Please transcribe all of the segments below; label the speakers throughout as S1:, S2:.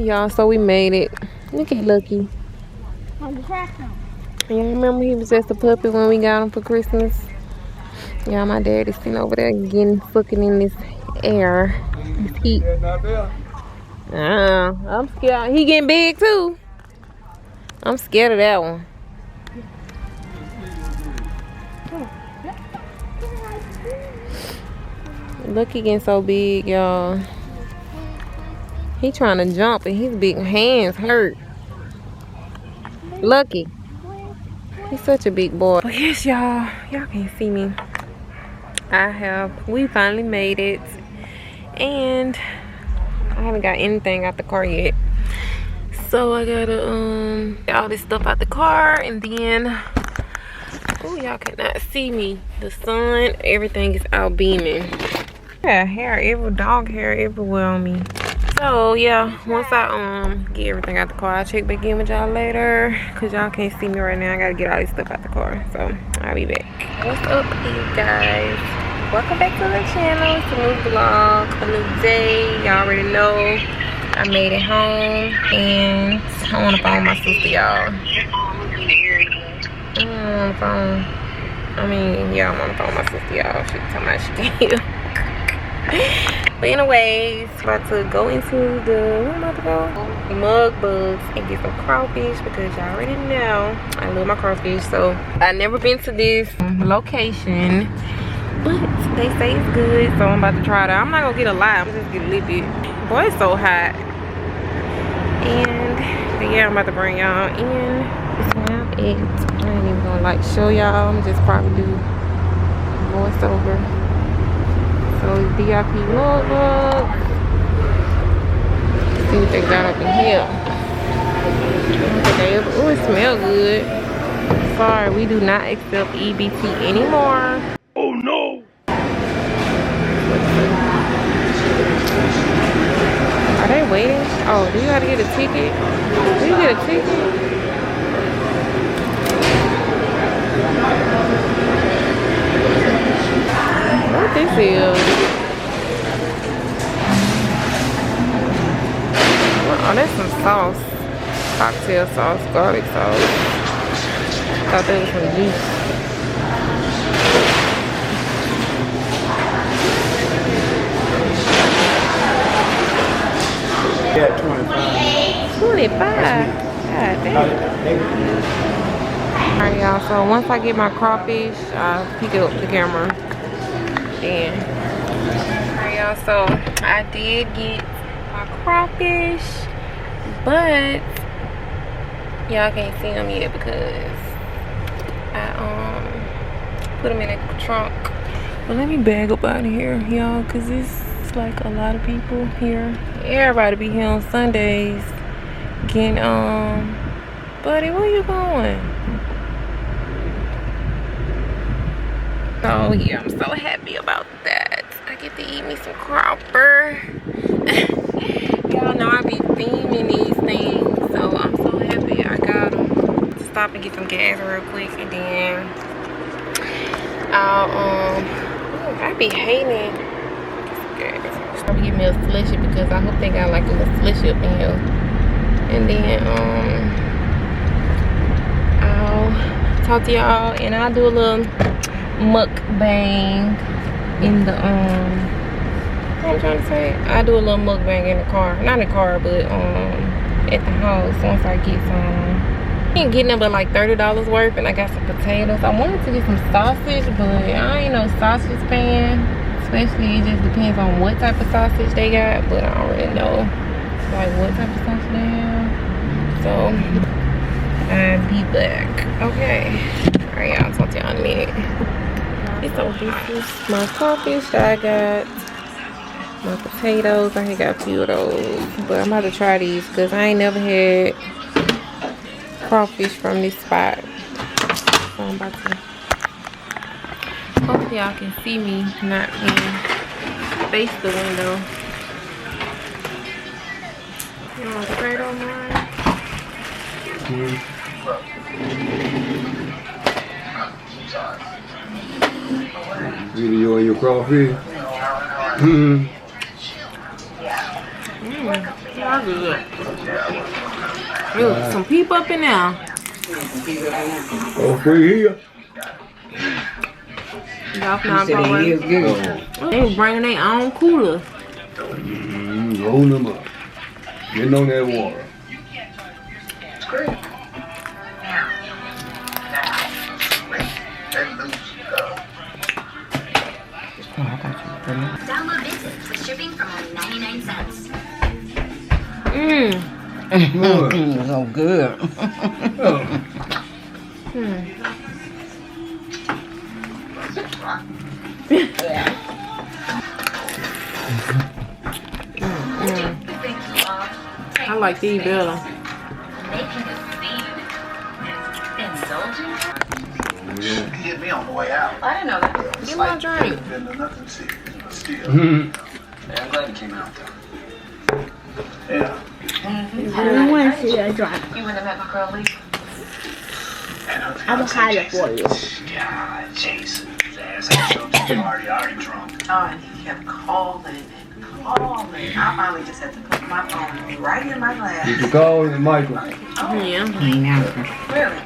S1: Y'all, so we made it. Look at Lucky. Y'all remember he was just a puppy when we got him for Christmas? Y'all, my daddy's sitting over there getting fucking in this air. This heat. I'm scared. He getting big too. I'm scared of that one. Look, he getting so big, y'all. He trying to jump and his big hands hurt. Lucky. He's such a big boy. But yes, y'all can't see me. We finally made it. And I haven't got anything out the car yet. So I gotta get all this stuff out the car, and then y'all cannot see me. The sun, everything is out beaming. Yeah, dog hair everywhere on me. So yeah, once I get everything out the car, I'll check back in with y'all later, cause y'all can't see me right now. I gotta get all this stuff out the car, so I'll be back. What's up, you guys? Welcome back to the channel. It's a new vlog, a new day. Y'all already know I made it home, and I want to phone my sister, y'all. I'm on the phone. I'm on the phone with my sister, y'all. She talking about she can't hear. But anyways, about to go into where I'm about to go? Mug Bugs and get some crawfish, because y'all already know I love my crawfish. So I've never been to this location, but they say it's good, so I'm about to try it out. I'm not gonna get a lot, I'm just gonna get a little bit. Boy, it's so hot. And yeah, I'm about to bring y'all in. Now I ain't even gonna like show y'all. I'm just probably do voiceover. So it's VIP mug. See what they got up in here. Oh, it smells good. Sorry, we do not accept EBT anymore.
S2: Oh no!
S1: Are they waiting? Oh, do you gotta get a ticket? Do you get a ticket? What this is? Oh, that's some sauce. Cocktail sauce, garlic sauce. Thought that was some juice.
S2: Yeah, 25.
S1: 25? God damn. Alright, y'all, so once I get my crawfish, I'll pick up the camera. Then. Alright, y'all, so I did get my crawfish, but y'all can't see them yet because I put them in a trunk. But let me bag up out of here, y'all, because it's like a lot of people here. Everybody be here on Sundays getting buddy, where you going? Oh yeah, I'm so happy about that. I get to eat me some cropper. Y'all know I be theming these things, so I'm so happy I got them. To stop and get some gas real quick, and then I be hating gas. I'm gonna get me a slushy because I hope they got like a little slushy up in here. And then I'll talk to y'all, and I'll do a little mukbang in the what I'm trying to say, I do a little mukbang in the car, not in the car, but at the house once I get some. I ain't getting them but like $30 worth, and I got some potatoes. I wanted to get some sausage, but I ain't no sausage fan, especially it just depends on what type of sausage they got, but I don't really know like what type of sausage they have. So I'll be back. Okay, all right, y'all, talk to y'all in a minute. So this is my crawfish that I got, my potatoes. I got a few of those, but I'm about to try these because I ain't never had crawfish from this spot. So I'm about to, hopefully y'all can see me, not me face the window. You want potato on mine?
S2: Either you and your crawfish.
S1: Y'all good. Look, some people up in there.
S2: Oh, free here.
S1: Y'all not going. They was bringing their own cooler.
S2: Roll them up. Getting on that water.
S3: Download Visit with shipping from only 99 cents.
S2: Good.
S4: So good.
S1: I like these better.
S5: Hit me on the way out.
S3: I didn't know that.
S1: Get my drink.
S5: Been to nothing to see. Still.
S2: Mhm.
S5: Yeah, I'm glad you came out though. Yeah.
S6: I don't want to see a drop.
S3: You wouldn't have met my girl Lee.
S6: I will hide it for you.
S5: God, Jason. His ass. I showed you already drunk.
S7: Oh, and he kept calling and calling. I finally just had to put my phone right in my glass.
S2: Did you call Michael?
S1: Yeah.
S7: Really?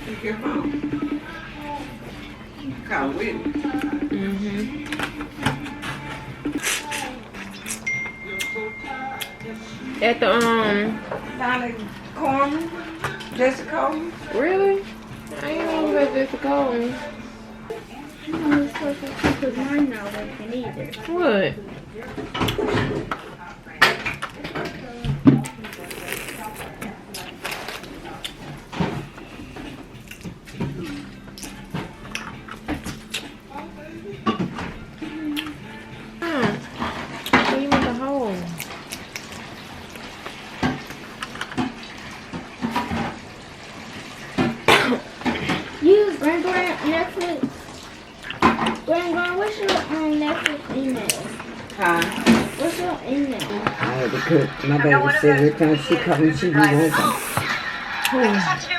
S7: Take your phone. Come with me.
S1: At the
S7: Down the corner. Jessica.
S1: really? I ain't even got this to call me.
S6: I'm supposed to put mine not working either.
S1: What? Leave me the hole.
S6: You, Grand Netflix. Grand, what's your Netflix email?
S4: Huh?
S6: What's your email?
S4: I had to cook. My baby said every time she comes, she be wanting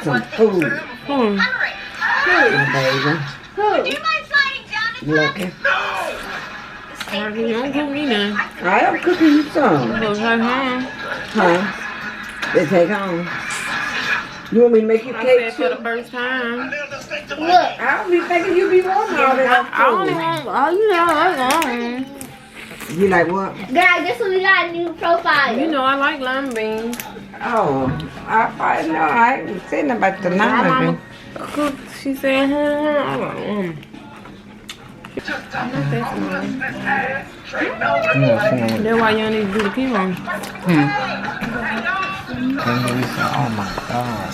S4: some food. My baby.
S6: Who?
S4: Lucky.
S1: You don't cook me none.
S4: I am cooking you some.
S1: Go right home.
S4: Huh? They take home. You want me to make you
S1: I
S4: cake
S1: said for
S4: too?
S1: the first time.
S6: Look.
S4: I don't be thinking you be wanting all that
S1: I only want, you know,
S4: food. You like what?
S6: Guys, guess what we got a new profile?
S1: you know I like lima beans.
S4: Oh, I probably know. I ain't saying about the
S1: My
S4: lima
S1: mama
S4: bean.
S1: cooked, she said, I'm like, That's why you don't need to do the chemo.
S4: Oh my God.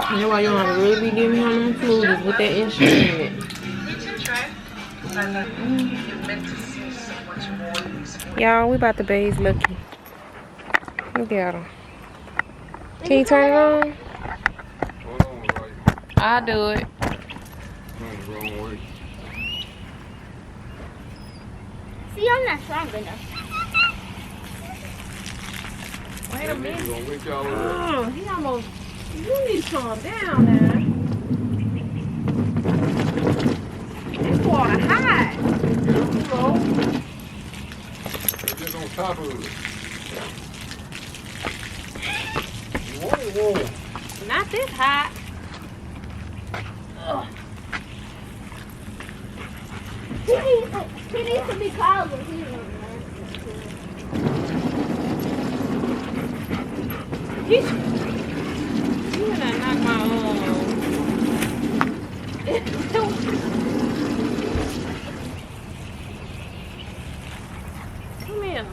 S1: That's why you don't have to really be giving him them fluids with that instrument. Y'all, we about to bathe Lucky. Look at him. Can you turn it on? I'll do it.
S6: See, I'm not strong enough.
S1: Wait a minute. Oh, he almost. You need to calm down now. This water hot.
S2: It's just on top of it.
S1: Not this hot.
S6: He needs to be colder.
S1: You gonna knock my Come here.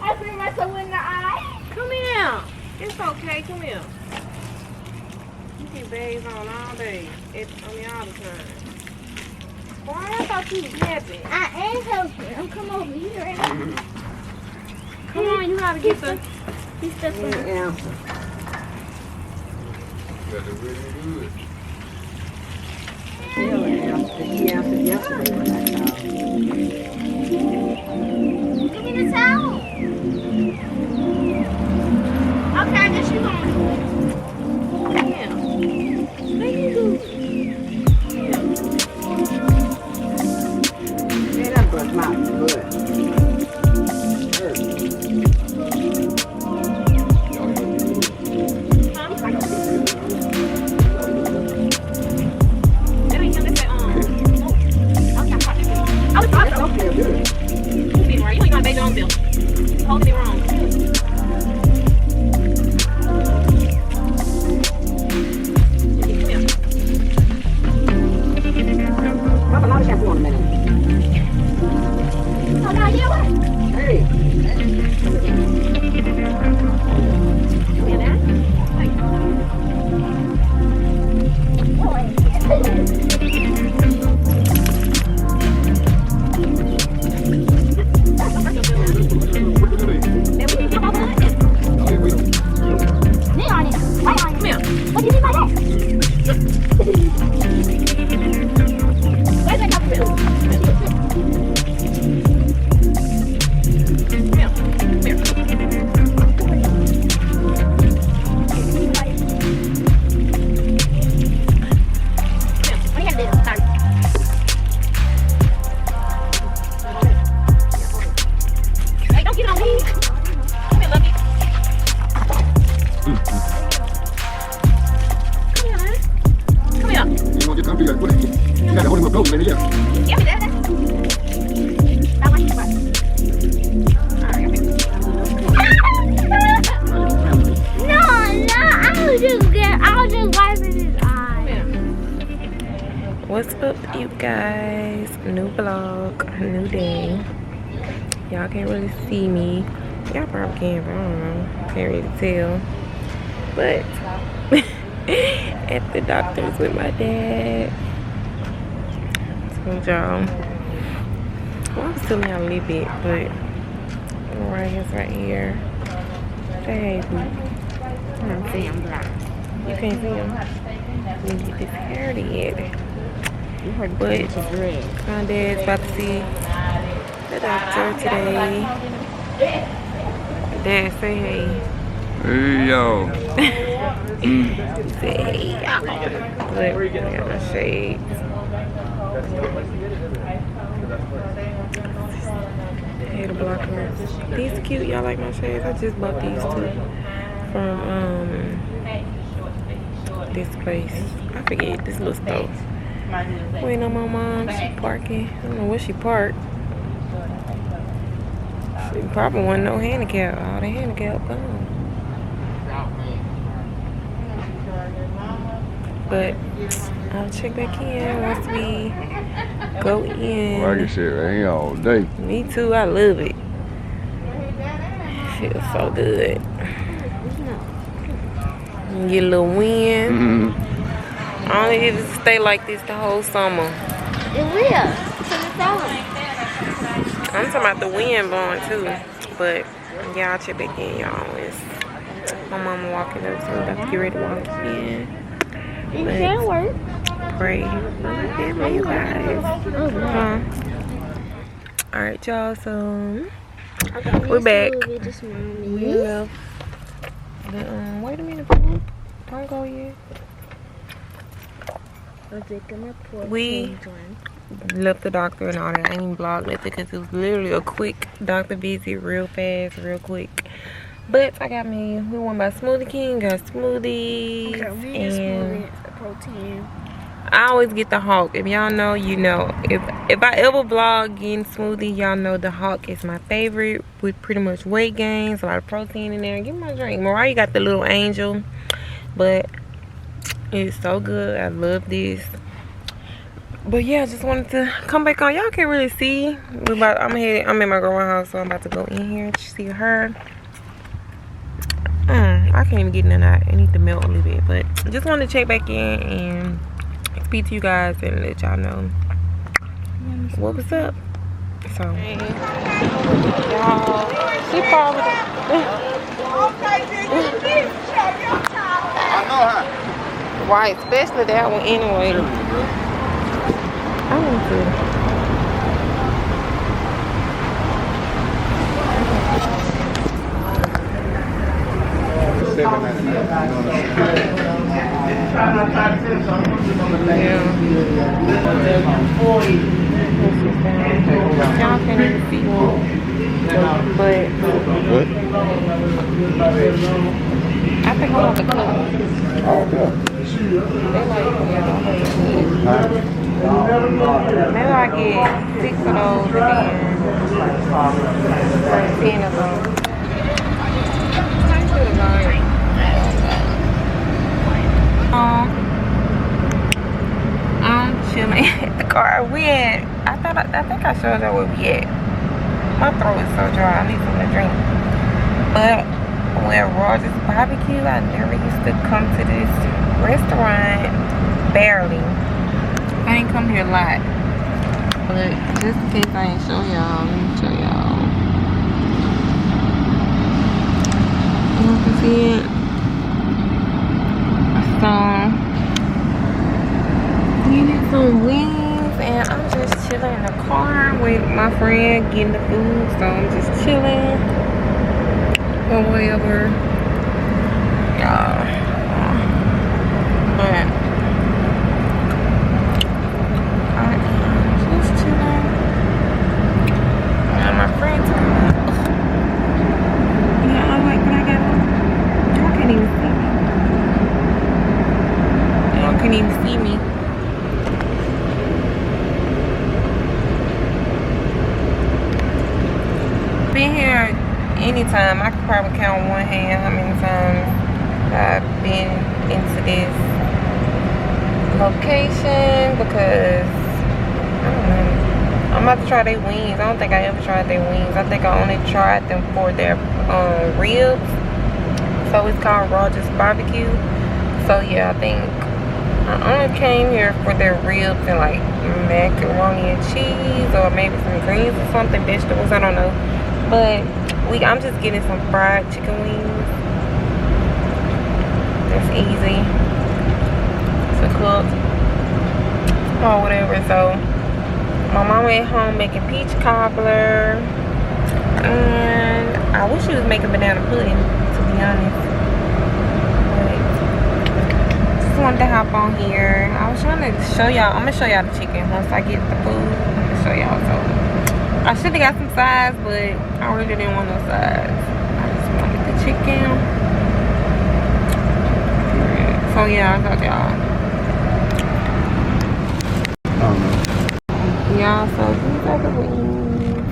S6: I threw myself in the eye.
S1: Come here. It's okay. Come here. keep bags on all day. All the time. Boy, I thought you was napping.
S6: I am helping. I'm come over here right now.
S1: Come on, you gotta get the...
S6: He's stuff in the
S4: Yeah.
S2: Got the really good.
S4: He answered yesterday when I called.
S6: Give me the towel. Okay, I guess you're going.
S1: Yeah.
S6: Thank you.
S4: Man, that brush my butt. Hurt.
S2: Y'all got the good.
S1: That ain't him, that's that,
S4: I don't feel good.
S1: you been right. You ain't got a baby on bill. Holding it wrong.
S4: I have a lot of shampoo on the menu.
S6: Oh, no, you what?
S4: Hey.
S6: Knee on it. Wait on it. What do you mean by that? Where's that coming Hey, don't get on me. Come here, Lucky. Come here, man. Come here.
S2: You want your country, you gotta put it. You gotta hold him up close, baby. Yeah.
S6: Give me that. Now watch this. I'll just wipe in his eye.
S1: What's up, you guys? New vlog, new day. Y'all can't really see me. Y'all probably can, but I don't know. Can't really tell. But at the doctor's with my dad. So y'all, well, I was telling y'all a little bit, but Mariah's right here. Say hey, boo.
S6: I don't see him black.
S1: You can't see him. Let me get this hair did.
S6: You heard
S1: But
S6: the is red.
S1: my dad's about to see the doctor today. Dad, say hey.
S2: Hey, yo.
S1: Say hey, y'all. But I got my shades. Hey, the blockers. These are cute. Y'all like my shades? I just bought these two from this place. I forget this little store. Waiting on my mom. She parking. I don't know where she parked. She probably wasn't no handicap. All the handicap gone. But I'll check back in once we go in.
S2: Like I said, I ain't all day.
S1: Me too. I love it. Feels so good. You get a little wind.
S2: Mm-hmm.
S1: I only need to stay like this the whole summer.
S6: It will. Till it's over.
S1: I'm talking about the wind blowing too. But yeah, I'll check back in, y'all. It's my mama walking up, so I'm about to get ready to walk in.
S6: It
S1: But
S6: can work.
S1: pray for you guys. Alright, y'all, so we're back. We left the, wait a minute, fool. Don't go yet. We left the doctor and all that. I didn't vlog nothing because it was literally a quick doctor visit, real fast, real quick. But I got me, we went by Smoothie King, got smoothies, and
S6: protein.
S1: I always get the Hawk. If y'all know, you know. If I ever vlog getting smoothie, y'all know the Hawk is my favorite with pretty much weight gains, a lot of protein in there. Get my drink. Mariah got the little angel, but it's so good. I love this. But yeah, I just wanted to come back on. Y'all can't really see. I'm in my grandma's house, so I'm about to go in here and see her. I can't even get none out. It needs to melt a little bit. But I just wanted to check back in and speak to you guys and let y'all know what was up. So, y'all, she probably. Right, especially that one anyway. I want to. Y'all can't even see me. But I think I want the cook. Maybe I get 6 of those and then 10 of them. I'm chilling at the car. I think I showed y'all where we at. My throat is so dry. I need something to drink. But where Rogers Barbecue, I never used to come to this restaurant. Barely. I ain't come here a lot. But just in case I ain't show y'all, let me show y'all. You can see it. So, we need some wings, and I'm just chilling in the car with my friend getting the food. So I'm just chilling or whatever. But I am just chilling. And my friends come up. Yeah, I like when I got on. Y'all can't even see me. Y'all can't even see me. Been here anytime. I could probably count on one hand how many times I've been into this location because I don't know. I'm about to try their wings. I don't think I ever tried their wings. I think I only tried them for their ribs. So it's called Rogers Barbecue. So yeah, I think I only came here for their ribs and like macaroni and cheese or maybe some greens or something, vegetables, I don't know. But I'm just getting some fried chicken wings. That's easy to cook or whatever. So my mama at home making peach cobbler, and I wish she was making banana pudding, to be honest. But just wanted to hop on here. I was trying to show y'all. I'm gonna show y'all the chicken once I get the food. I'm gonna show y'all. So I should have got some sides, but I really didn't want no sides. I just wanted the chicken. So yeah, I thought y'all. Yeah, so these are the wings.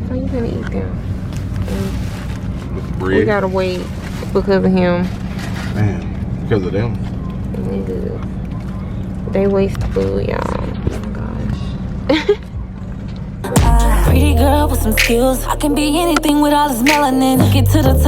S1: So you gonna eat them.
S2: Bread.
S1: We gotta wait because of him.
S2: Man, because of them.
S1: Niggas. They waste food, y'all.
S8: Pretty girl with some skills. I can be anything with all this melanin. Get to the top.